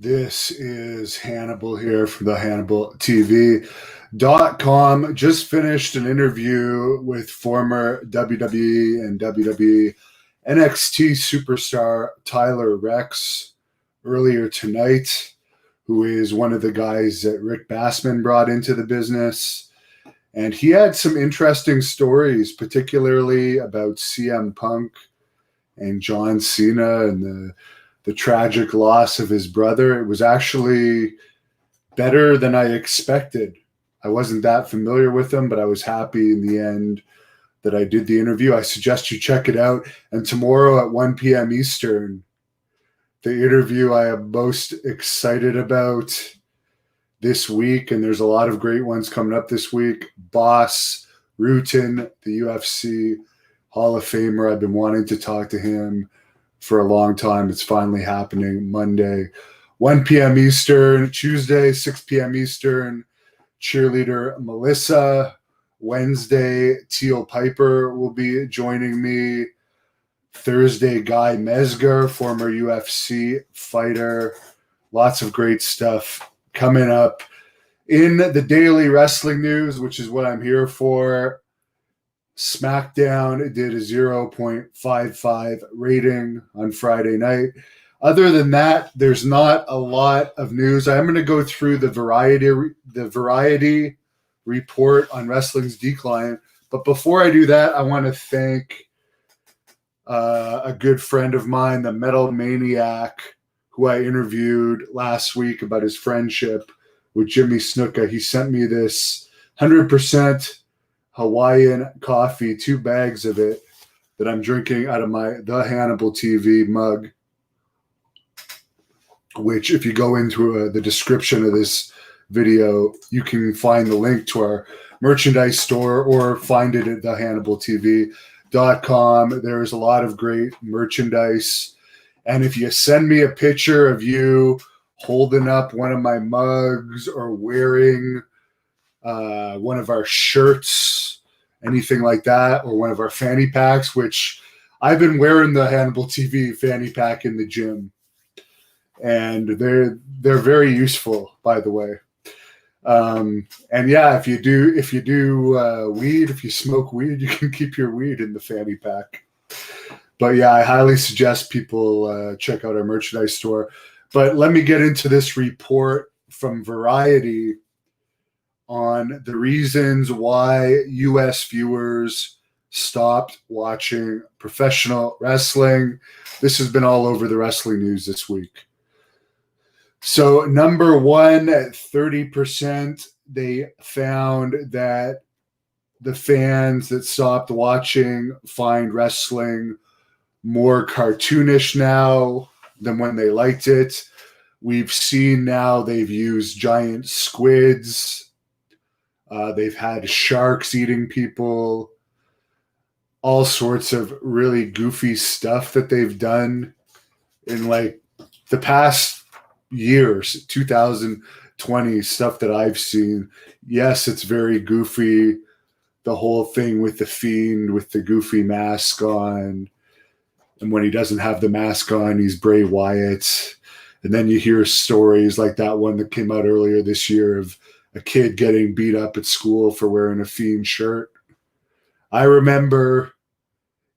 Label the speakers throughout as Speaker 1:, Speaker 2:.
Speaker 1: This is Hannibal here from the Hannibal TV.com. Just finished an interview with former WWE and WWE NXT superstar Tyler Rex earlier tonight, who is one of the guys that Rick Bassman brought into the business. And he had some interesting stories, particularly about CM Punk and John Cena and the tragic loss of his brother. It was actually better than I expected. I wasn't that familiar with him, but I was happy in the end that I did the interview. I suggest you check it out. And tomorrow at 1 p.m. Eastern, the interview I am most excited about this week, and there's a lot of great ones coming up this week. Boss Rutan, the UFC Hall of Famer. I've been wanting to talk to him for a long time. It's finally happening Monday, 1 p.m. Eastern, Tuesday, 6 p.m. Eastern, cheerleader Melissa. Wednesday, Teal Piper will be joining me. Thursday, Guy Mesger, former UFC fighter. Lots of great stuff coming up in the daily wrestling news, which is what I'm here for. Smackdown did a 0.55 rating on Friday night. Other than that, there's not a lot of news. I'm going to go through the Variety report on wrestling's decline. But before I do that, I want to thank a good friend of mine, the Metal Maniac, who I interviewed last week about his friendship with Jimmy Snuka. He sent me this 100% Hawaiian coffee, 2 bags of it, that I'm drinking out of the Hannibal TV mug, which if you go into the description of this video, you can find the link to our merchandise store or find it at thehannibaltv.com. There's a lot of great merchandise. And if you send me a picture of you holding up one of my mugs or wearing one of our shirts, anything like that, or one of our fanny packs, which I've been wearing the Hannibal TV fanny pack in the gym, and they're very useful, by the way. And yeah, if you do weed, if you smoke weed, you can keep your weed in the fanny pack. But yeah, I highly suggest people check out our merchandise store. But let me get into this report from Variety on the reasons why U.S. viewers stopped watching professional wrestling. This has been all over the wrestling news this week. So number one, at 30%, they found that the fans that stopped watching find wrestling more cartoonish now than when they liked it. We've seen now they've used giant squids. They've had sharks eating people, all sorts of really goofy stuff that they've done in like the past years, 2020 stuff that I've seen. Yes, it's very goofy. The whole thing with the Fiend with the goofy mask on. And when he doesn't have the mask on, he's Bray Wyatt. And then you hear stories like that one that came out earlier this year of a kid getting beat up at school for wearing a Fiend shirt. I remember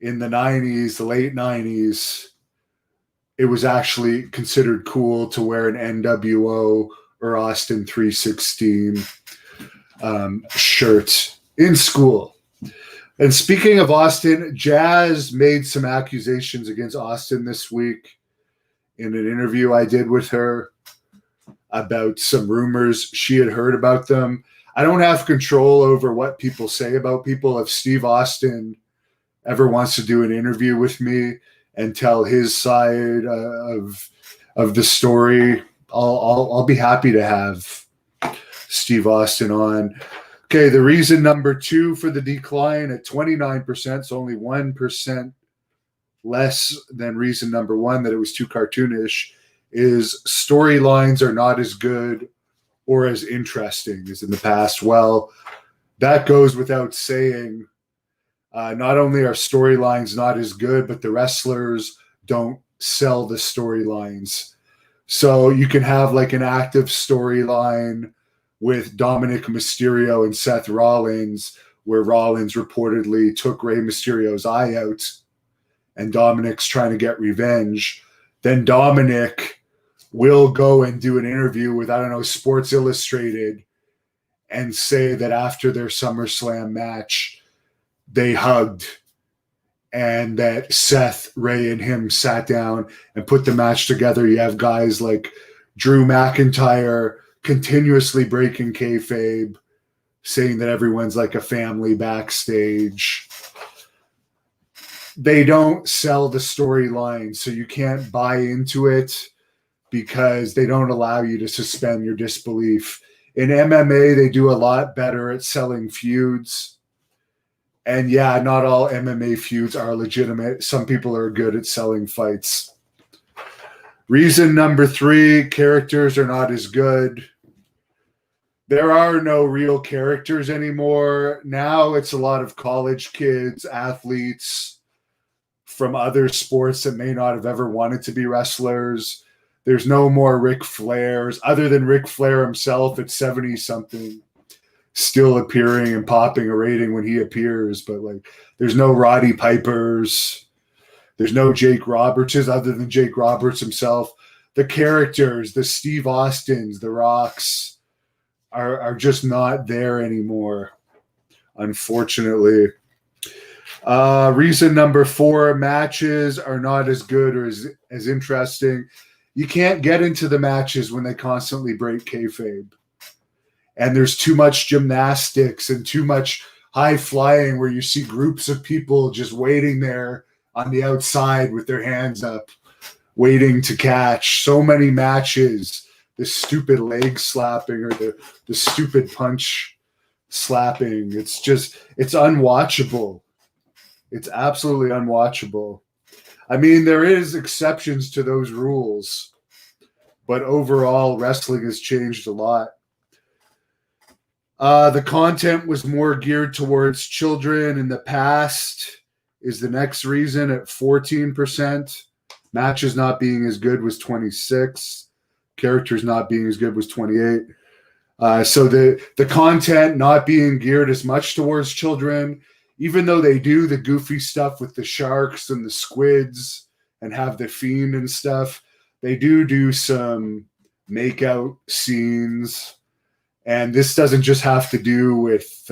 Speaker 1: in the 90s, the late 90s, it was actually considered cool to wear an NWO or Austin 316 shirt in school. And speaking of Austin, Jazz made some accusations against Austin this week in an interview I did with her about some rumors she had heard about them. I don't have control over what people say about people. If Steve Austin ever wants to do an interview with me and tell his side of the story, I'll be happy to have Steve Austin on. Okay, the reason number 2 for the decline at 29%, so only 1% less than reason number 1, that it was too cartoonish, is storylines are not as good or as interesting as in the past. Well, that goes without saying. Not only are storylines not as good, but the wrestlers don't sell the storylines. So you can have like an active storyline with Dominic Mysterio and Seth Rollins, where Rollins reportedly took Rey Mysterio's eye out and Dominic's trying to get revenge. Then Dominic will go and do an interview with, I don't know, Sports Illustrated and say that after their SummerSlam match, they hugged and that Seth, Rey, and him sat down and put the match together. You have guys like Drew McIntyre continuously breaking kayfabe, saying that everyone's like a family backstage. They don't sell the storyline, so you can't buy into it because they don't allow you to suspend your disbelief. In MMA, they do a lot better at selling feuds. And yeah, not all MMA feuds are legitimate. Some people are good at selling fights. Reason number 3, characters are not as good. There are no real characters anymore. Now it's a lot of college kids, athletes from other sports that may not have ever wanted to be wrestlers. There's no more Ric Flairs, other than Ric Flair himself at 70-something, still appearing and popping a rating when he appears. But like, there's no Roddy Pipers. There's no Jake Robertses, other than Jake Roberts himself. The characters, the Steve Austins, the Rocks, are just not there anymore, unfortunately. Reason number 4, matches are not as good or as interesting. You can't get into the matches when they constantly break kayfabe. And there's too much gymnastics and too much high flying where you see groups of people just waiting there on the outside with their hands up, waiting to catch. So many matches, the stupid leg slapping or the stupid punch slapping. It's unwatchable. It's absolutely unwatchable. I mean, there is exceptions to those rules, but overall, wrestling has changed a lot. The content was more geared towards children in the past is the next reason at 14%. Matches not being as good was 26%. Characters not being as good was 28%. So the content not being geared as much towards children, even though they do the goofy stuff with the sharks and the squids and have the Fiend and stuff, they do some make-out scenes. And this doesn't just have to do with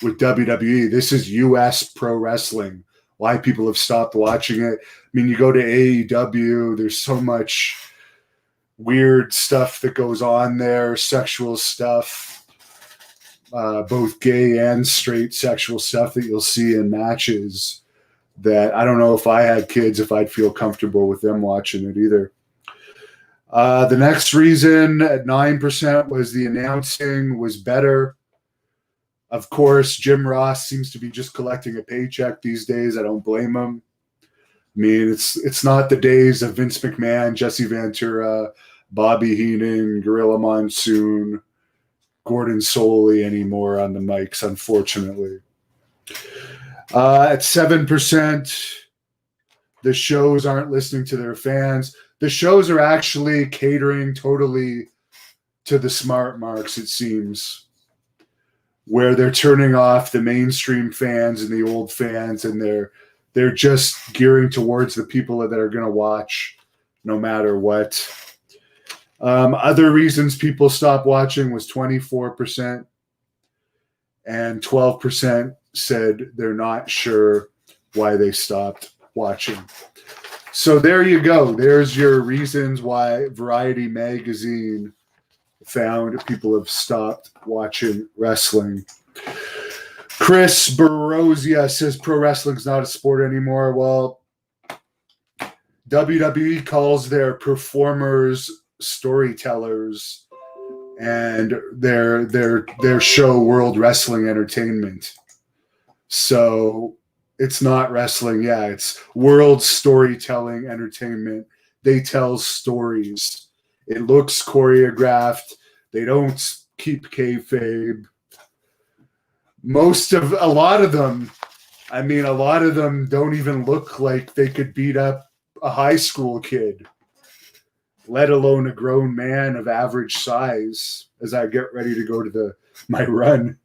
Speaker 1: WWE. This is U.S. pro wrestling. Why people have stopped watching it. I mean, you go to AEW, there's so much weird stuff that goes on there, sexual stuff, both gay and straight sexual stuff that you'll see in matches that I don't know if I had kids, if I'd feel comfortable with them watching it either. The next reason at 9% was the announcing was better. Of course, Jim Ross seems to be just collecting a paycheck these days. I don't blame him. I mean, it's not the days of Vince McMahon, Jesse Ventura, Bobby Heenan, Gorilla Monsoon, Gordon Soley anymore on the mics, unfortunately. At 7%, the shows aren't listening to their fans. The shows are actually catering totally to the smart marks, it seems, where they're turning off the mainstream fans and the old fans, and they're just gearing towards the people that are going to watch no matter what. Other reasons people stopped watching was 24%, and 12% said they're not sure why they stopped watching. So there you go. There's your reasons why Variety magazine found people have stopped watching wrestling. Chris Barosia says pro wrestling's not a sport anymore. Well, WWE calls their performers storytellers, and their show World Wrestling Entertainment. So it's not wrestling. Yeah, it's World Storytelling Entertainment. They tell stories. It looks choreographed. They don't keep kayfabe. A lot of them don't even look like they could beat up a high school kid. let alone a grown man of average size as I get ready to go to my run.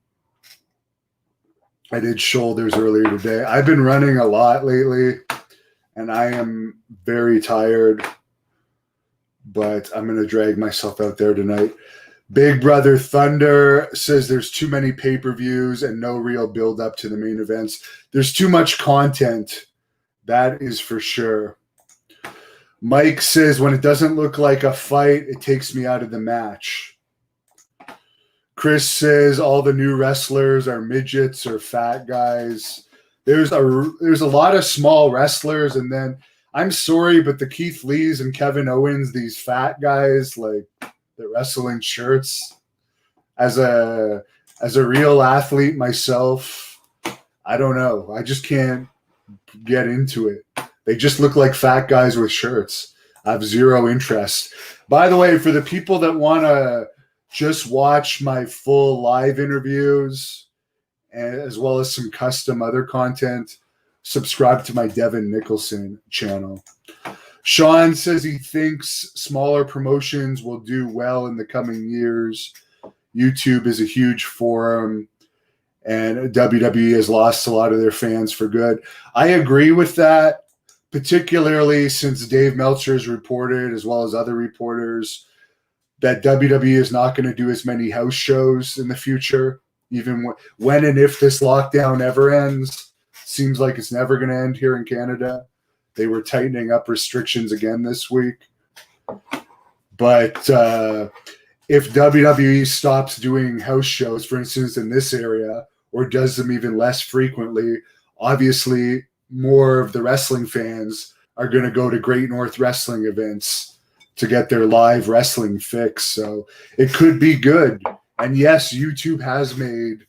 Speaker 1: I did shoulders earlier today. I've been running a lot lately, and I am very tired, but I'm going to drag myself out there tonight. Big Brother Thunder says there's too many pay-per-views and no real build-up to the main events. There's too much content. That is for sure. Mike says when it doesn't look like a fight, it takes me out of the match. Chris says all the new wrestlers are midgets or fat guys. There's a lot of small wrestlers, and then I'm sorry, but the Keith Lees and Kevin Owens, these fat guys like that wrestle in shirts. As a real athlete myself, I don't know. I just can't get into it. They just look like fat guys with shirts. I have zero interest. By the way, for the people that want to just watch my full live interviews as well as some custom other content, subscribe to my Devon Nicholson channel. Sean says he thinks smaller promotions will do well in the coming years. YouTube is a huge forum, and WWE has lost a lot of their fans for good. I agree with that, particularly since Dave Meltzer has reported, as well as other reporters, that WWE is not going to do as many house shows in the future, even when and if this lockdown ever ends. Seems like it's never going to end here in Canada. They were tightening up restrictions again this week. But if WWE stops doing house shows, for instance, in this area, or does them even less frequently, obviously more of the wrestling fans are going to go to Great North Wrestling events to get their live wrestling fix. So it could be good. And yes, YouTube has made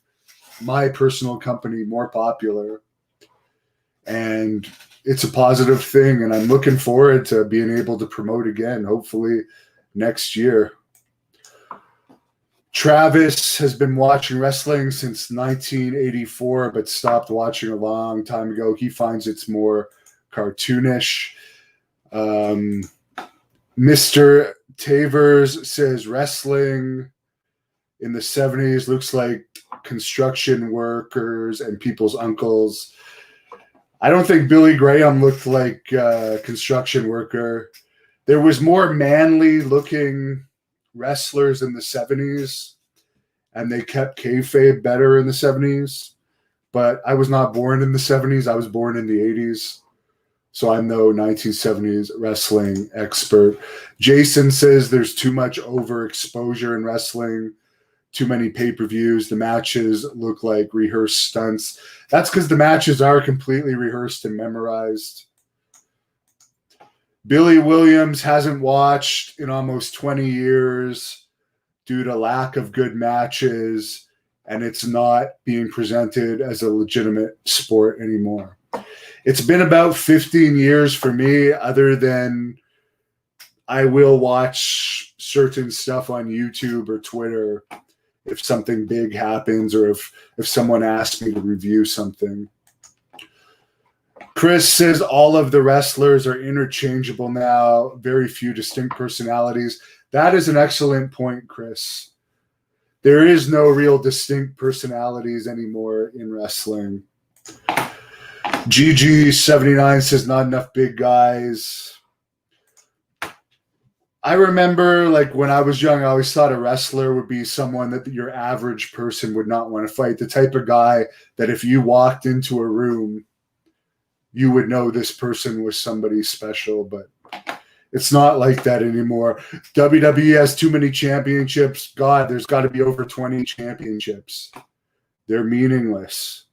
Speaker 1: my personal company more popular, and it's a positive thing. And I'm looking forward to being able to promote again, hopefully next year. Travis has been watching wrestling since 1984, but stopped watching a long time ago. He finds it's more cartoonish. Mr. Tavers says wrestling in the 70s looks like construction workers and people's uncles. I don't think Billy Graham looked like a construction worker. There was more manly looking wrestlers in the 70s, and they kept kayfabe better in the 70s. But I was not born in the 70s. I was born in the 80s. So I'm no 1970s wrestling expert. Jason says there's too much overexposure in wrestling, too many pay-per-views. The matches look like rehearsed stunts. That's because the matches are completely rehearsed and memorized. Billy Williams hasn't watched in almost 20 years due to lack of good matches, and it's not being presented as a legitimate sport anymore. It's been about 15 years for me, other than I will watch certain stuff on YouTube or Twitter if something big happens, or if someone asks me to review something. Chris says all of the wrestlers are interchangeable now, very few distinct personalities. That is an excellent point, Chris. There is no real distinct personalities anymore in wrestling. GG79 says not enough big guys. I remember, like, when I was young, I always thought a wrestler would be someone that your average person would not want to fight. The type of guy that if you walked into a room, you would know this person was somebody special, but it's not like that anymore. WWE has too many championships. God, there's got to be over 20 championships. They're meaningless.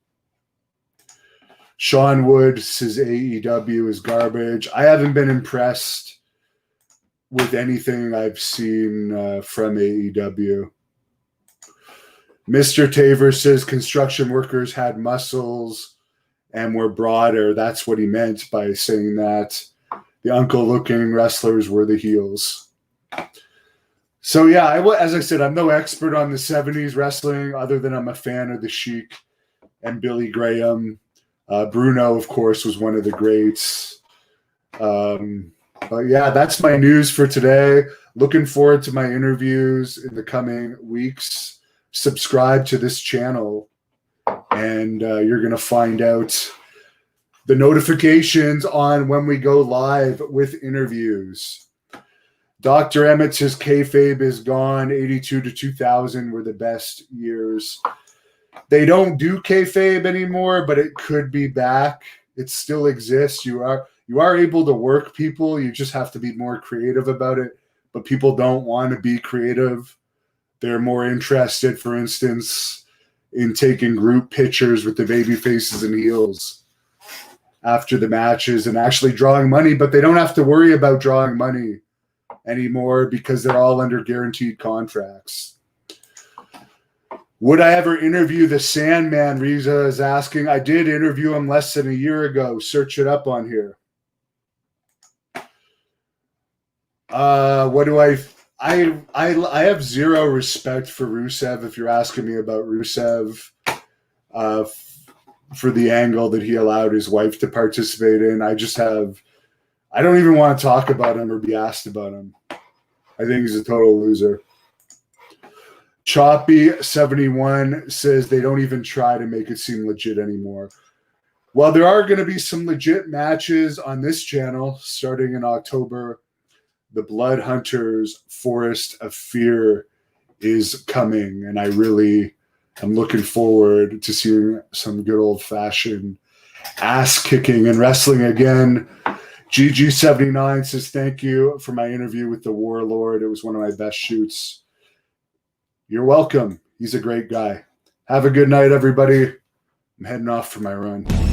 Speaker 1: Sean Wood says AEW is garbage. I haven't been impressed with anything I've seen from AEW. Mr. Taver says construction workers had muscles and were broader. That's what he meant by saying that. The uncle-looking wrestlers were the heels. So, yeah, as I said, I'm no expert on the 70s wrestling, other than I'm a fan of the Sheik and Billy Graham. Bruno, of course, was one of the greats. But yeah, that's my news for today. Looking forward to my interviews in the coming weeks. Subscribe to this channel, and you're going to find out the notifications on when we go live with interviews. Dr. Emmett says kayfabe is gone. 82 to 2000 were the best years. They don't do kayfabe anymore, but it could be back. It still exists. You are able to work people. You just have to be more creative about it. But people don't want to be creative. They're more interested, for instance, in taking group pictures with the baby faces and heels after the matches and actually drawing money. But they don't have to worry about drawing money anymore because they're all under guaranteed contracts. Would I ever interview the Sandman? Riza is asking. I did interview him less than a year ago. Search it up on here. What do I have zero respect for Rusev. If you're asking me about Rusev, for the angle that he allowed his wife to participate in, I don't even want to talk about him or be asked about him. I think he's a total loser. Choppy71 says they don't even try to make it seem legit anymore. Well, there are going to be some legit matches on this channel starting in October. The Blood Hunters Forest of Fear is coming, and I really am looking forward to seeing some good old-fashioned ass-kicking and wrestling again. GG79 says, thank you for my interview with the Warlord. It was one of my best shoots. You're welcome. He's a great guy. Have a good night, everybody. I'm heading off for my run.